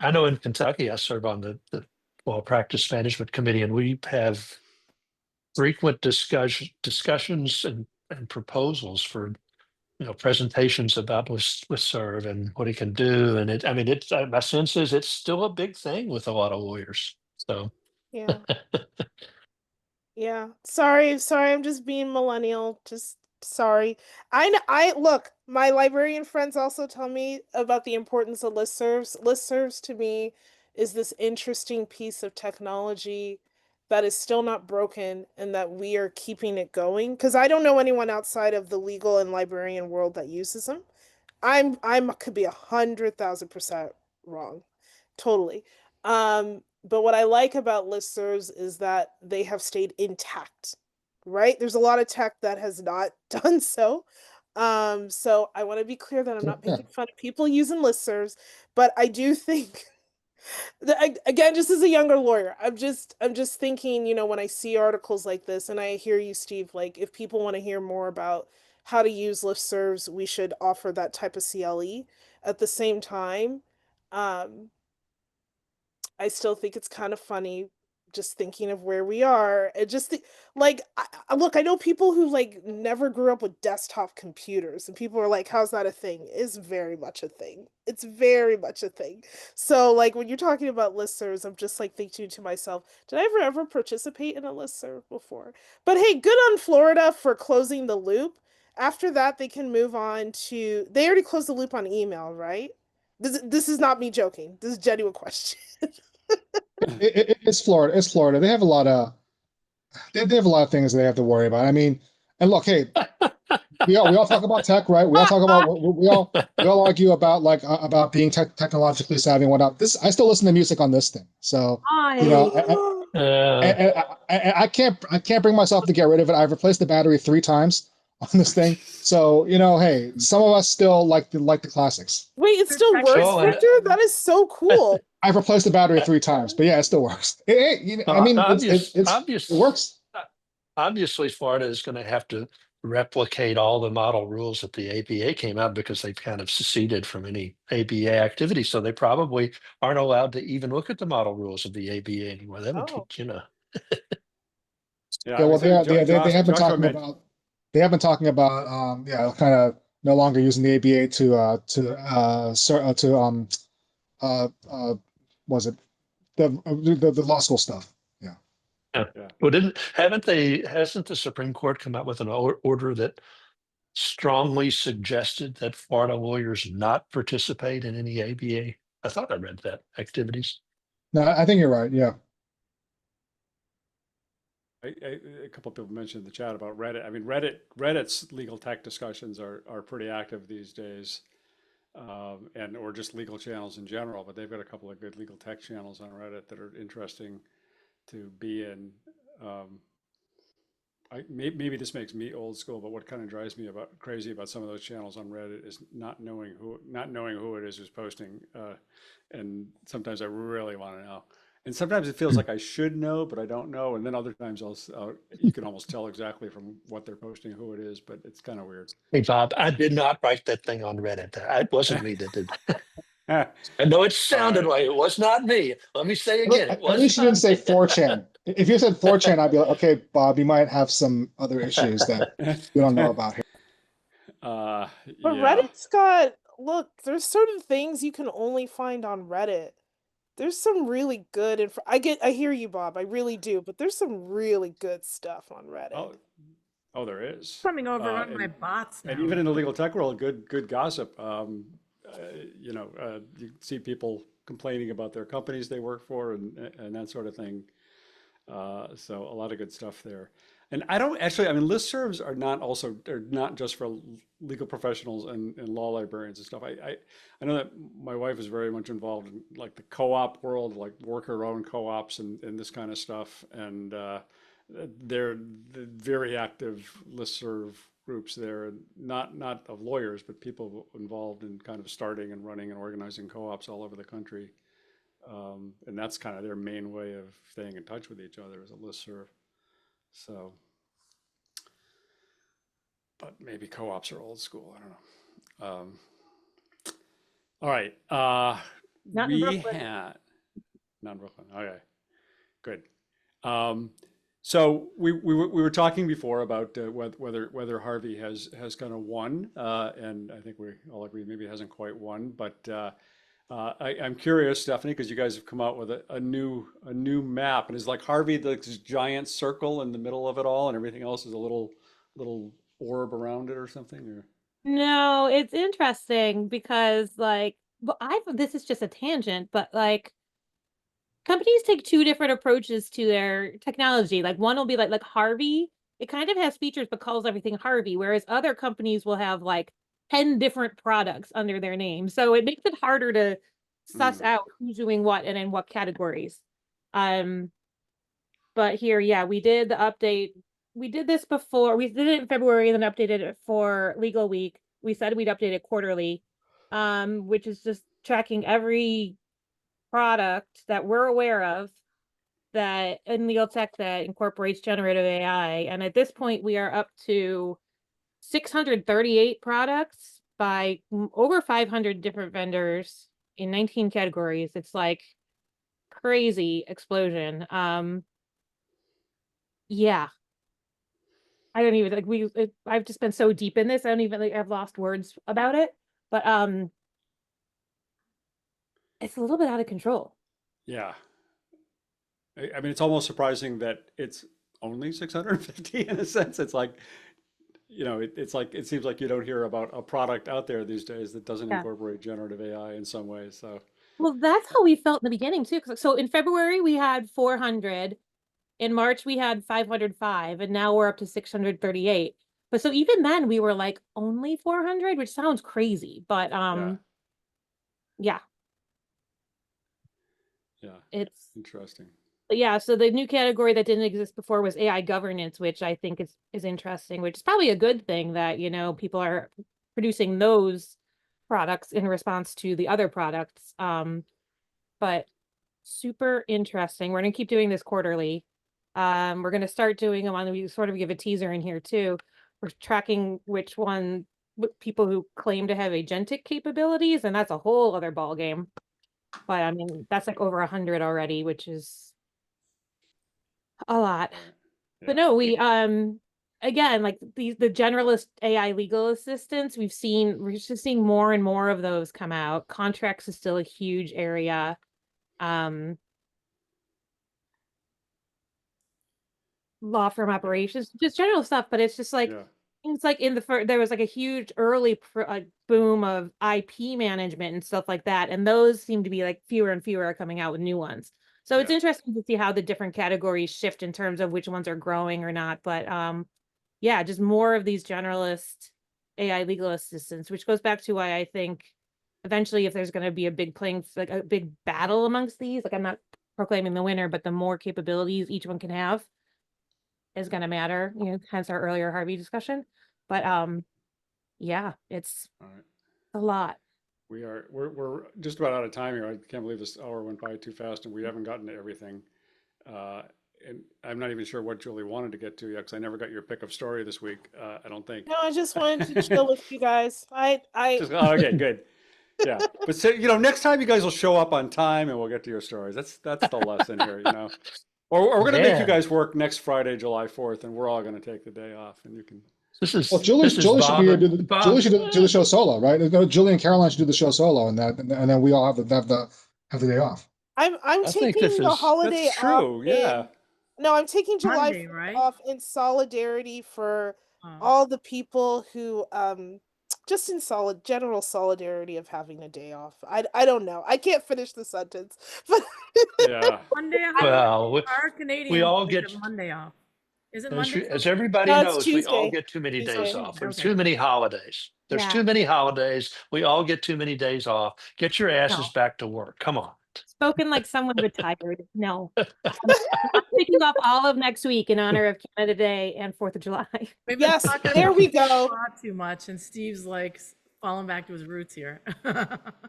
I know in Kentucky I serve on the Law Practice Management Committee, and we have frequent discussions and proposals for presentations about listserv and what it can do. And my sense is it's still a big thing with a lot of lawyers. So yeah. Yeah. Sorry, I'm just being millennial. Just sorry. I look, my librarian friends also tell me about the importance of listservs. Listservs to me is this interesting piece of technology that is still not broken and that we are keeping it going. Because I don't know anyone outside of the legal and librarian world that uses them. I could be 100,000% wrong. Totally. But what I like about listservs is that they have stayed intact, right? There's a lot of tech that has not done so. So I want to be clear that I'm not making fun of people using listservs, but I do think that, again, just as a younger lawyer, I'm just thinking, when I see articles like this, and I hear you, Steve, like if people want to hear more about how to use listservs, we should offer that type of CLE. At the same time, I still think it's kind of funny just thinking of where we are. It just look, I know people who never grew up with desktop computers, and people are like, how's that a thing? It's very much a thing. It's very much a thing. So when you're talking about listservs, I'm just thinking to myself, did I ever participate in a listserv before? But hey, good on Florida for closing the loop. After that, they can move on to, they already closed the loop on email, right? This is not me joking. This is a genuine question. It's Florida. It's Florida. They have a lot of things they have to worry about. I mean, and look, hey, we all talk about tech, right? We all talk about we all argue about about being technologically savvy and whatnot. I still listen to music on this thing, so I can't bring myself to get rid of it. I've replaced the battery 3 times on this thing. So, hey, some of us still like the classics. Wait, it still works, Oh, and- Victor? That is so cool. I've replaced the battery 3 times, but yeah, it still works. I mean, it works. Obviously, Florida is going to have to replicate all the model rules that the ABA came out because they've kind of seceded from any ABA activity. So they probably aren't allowed to even look at the model rules of the ABA anymore. That would, Oh. Yeah, Yeah, well, they have been Joshua talking about kind of no longer using the ABA was it the law school stuff? Yeah. Yeah. Well, hasn't the Supreme Court come out with an order that strongly suggested that Florida lawyers not participate in any ABA? I thought I read that activities. No, I think you're right. Yeah. A couple of people mentioned in the chat about Reddit. I mean, Reddit's legal tech discussions are pretty active these days, or just legal channels in general. But they've got a couple of good legal tech channels on Reddit that are interesting to be in. Maybe this makes me old school, but what kind of drives me crazy about some of those channels on Reddit is not knowing who it is who's posting, and sometimes I really want to know. And sometimes it feels like I should know, but I don't know. And then other times you can almost tell exactly from what they're posting who it is, but it's kind of weird. Hey, Bob, I did not write that thing on Reddit. It wasn't me that did. I know it sounded like it was not me. Let me say again, it was at least you didn't say me. 4chan. If you said 4chan, I'd be like, okay, Bob, you might have some other issues that we don't know about here. But Yeah. Reddit's got, look, there's certain things you can only find on Reddit. There's some really good I hear you, Bob, I really do, but there's some really good stuff on Reddit. Oh, there is. Coming over on my bots now. And even in the legal tech world, good gossip. You see people complaining about their companies they work for and that sort of thing. So a lot of good stuff there. And I don't actually, I mean, listservs are not just for legal professionals and law librarians and stuff. I know that my wife is very much involved in like the co-op world, like worker-owned co-ops and this kind of stuff. And they're very active listserv groups there, not of lawyers, but people involved in kind of starting and running and organizing co-ops all over the country. And that's kind of their main way of staying in touch with each other as a listserv. So, but maybe co-ops are old school. I don't know. All right. Not in Brooklyn. Not in Brooklyn. Okay, good. So we were talking before about whether Harvey has kind of won, and I think we all agree maybe it hasn't quite won. But I'm curious, Stephanie, because you guys have come out with a new map, and is like Harvey this giant circle in the middle of it all, and everything else is a little orb around it or something? Or No, it's interesting because this is just a tangent, but like companies take two different approaches to their technology. Like one will be like Harvey, it kind of has features but calls everything Harvey, whereas other companies will have like 10 different products under their name. So it makes it harder to suss out who's doing what and in what categories. But here, yeah, we did the update. We did this before. We did it in February and then updated it for Legal Week. We said we'd update it quarterly, which is just tracking every product that we're aware of that in legal tech that incorporates generative AI. And at this point, we are up to 638 products by over 500 different vendors in 19 categories. It's like crazy explosion. Yeah. I don't even I've just been so deep in this. I don't even I've lost words about it, but it's a little bit out of control. yeah, I mean, it's almost surprising that it's only 650 in a sense. It's like, it's like, it seems like you don't hear about a product out there these days that doesn't incorporate generative AI in some ways. So, well, that's how we felt in the beginning too. So in February we had 400, in March we had 505, and now we're up to 638. But so even then we were like only 400, which sounds crazy, but yeah. Yeah, It's interesting. But yeah, so the new category that didn't exist before was AI governance, which I think is interesting, which is probably a good thing that, you know, people are producing those products in response to the other products. But super interesting. We're gonna keep doing this quarterly. We're gonna start doing them on, we sort of give a teaser in here too. We're tracking which one people who claim to have agentic capabilities, and that's a whole other ball game. But I mean, that's like over 100 already, which is a lot. But Yeah. no, we again, like the generalist AI legal assistants, we're just seeing more and more of those come out. Contracts is still a huge area. Law firm operations, just general stuff, but it's just like Yeah. it's like in the first, there was like a huge early boom of IP management and stuff like that, and those seem to be like fewer and fewer are coming out with new ones. So it's Yeah. interesting to see how the different categories shift in terms of which ones are growing or not. But yeah, just more of these generalist AI legal assistants, which goes back to why I think eventually if there's going to be a big like a big battle amongst these, like I'm not proclaiming the winner, but the more capabilities each one can have is going to matter, you know, hence our earlier Harvey discussion. But yeah, it's All right. a lot. We're just about out of time here. I can't believe this hour went by too fast and we haven't gotten to everything. And I'm not even sure what Julie wanted to get to yet because I never got your pick of story this week. I don't think. No, I just wanted to chill with you guys. Oh, okay, good. Yeah, but so, you know, next time you guys will show up on time and we'll get to your stories. That's the lesson here, you know. Or we're gonna make you Yeah. guys work next Friday, July 4th, and we're all gonna take the day off, and you can. Well, Julie should be Bob here. and Julie Bob. should do the show solo, right? Julie and Caroline should do the show solo, and then we all have the day off. I'm I think taking this the is holiday That's off true. Yeah. no, I'm taking July Monday, 4th right? off in solidarity for Oh. all the people who just in general solidarity of having a day off. I don't know. I can't finish the sentence. But Yeah. Monday, Well, our we Canadian all employees get, have Monday off. Is it as, Monday? as everybody no, it's knows, we all Tuesday. get too many days Tuesday. off. There's Okay. too many holidays. There's Yeah. too many holidays. We all get too many days off. Get your asses No. back to work. Come on. Spoken like someone retired. No. I'm taking off all of next week in honor of Canada Day and 4th of July. We've been Yes, talking there about we go. law too much, and Steve's like falling back to his roots here. No,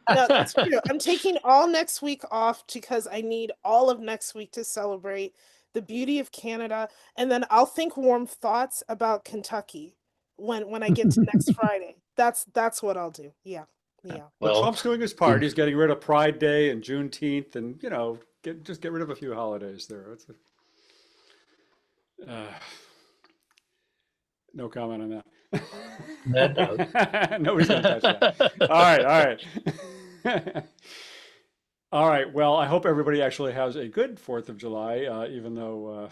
that's true. I'm taking all next week off because I need all of next week to celebrate the beauty of Canada, and then I'll think warm thoughts about Kentucky when I get to next Friday. That's what I'll do. Yeah. Well, Well, Trump's doing his part. He's getting rid of Pride Day and Juneteenth, and you know, just get rid of a few holidays there. No comment on that. that note. Nobody's gonna touch that. All right. All right. Well, I hope everybody actually has a good 4th of July, even though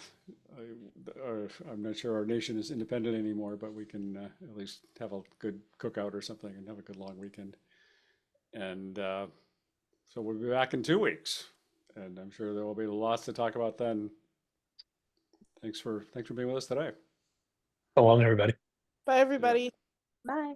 I'm not sure our nation is independent anymore, but we can at least have a good cookout or something and have a good long weekend. And so we'll be back in 2 weeks, and I'm sure there will be lots to talk about then. Thanks for being with us today. So long, everybody. Bye, everybody. Bye.